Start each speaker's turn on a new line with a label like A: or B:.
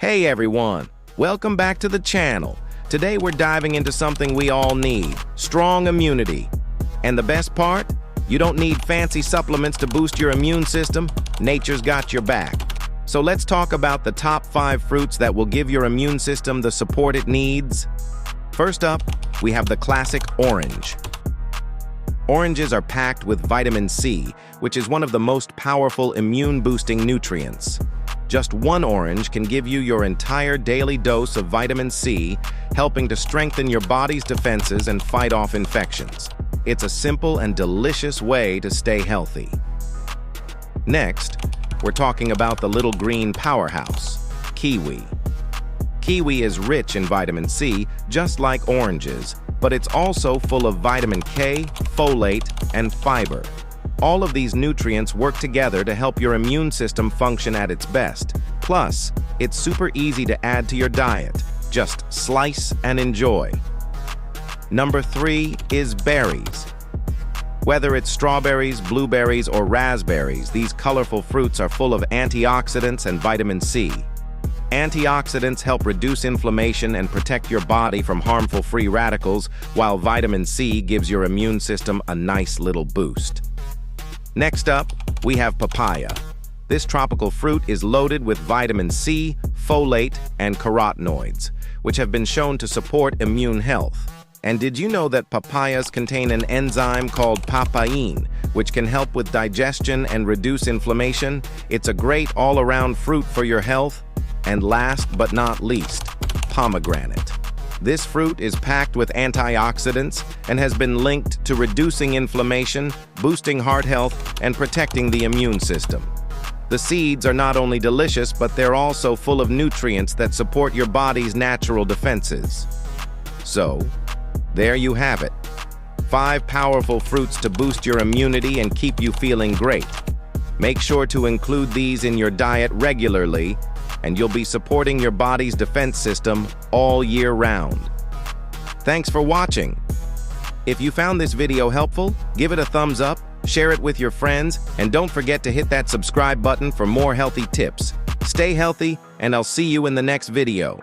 A: Hey everyone, welcome back to the channel. Today we're diving into something we all need, strong immunity. And the best part? You don't need fancy supplements to boost your immune system. Nature's got your back. So let's talk about the top 5 fruits that will give your immune system the support it needs. First up, we have the classic orange. Oranges are packed with vitamin C, which is one of the most powerful immune-boosting nutrients. Just one orange can give you your entire daily dose of vitamin C, helping to strengthen your body's defenses and fight off infections. It's a simple and delicious way to stay healthy. Next, we're talking about the little green powerhouse, kiwi. Kiwi is rich in vitamin C, just like oranges, but it's also full of vitamin K, folate, and fiber. All of these nutrients work together to help your immune system function at its best. Plus, it's super easy to add to your diet. Just slice and enjoy. Number 3 is berries. Whether it's strawberries, blueberries, or raspberries, these colorful fruits are full of antioxidants and vitamin C. Antioxidants help reduce inflammation and protect your body from harmful free radicals, while vitamin C gives your immune system a nice little boost. Next up, we have papaya. This tropical fruit is loaded with vitamin C, folate, and carotenoids, which have been shown to support immune health. And did you know that papayas contain an enzyme called papain, which can help with digestion and reduce inflammation? It's a great all-around fruit for your health. And last but not least, pomegranate. This fruit is packed with antioxidants and has been linked to reducing inflammation, boosting heart health, and protecting the immune system. The seeds are not only delicious, but they're also full of nutrients that support your body's natural defenses. So, there you have it. 5 powerful fruits to boost your immunity and keep you feeling great. Make sure to include these in your diet regularly, and you'll be supporting your body's defense system all year round. Thanks for watching. If you found this video helpful, give it a thumbs up, share it with your friends, and don't forget to hit that subscribe button for more healthy tips. Stay healthy, and I'll see you in the next video.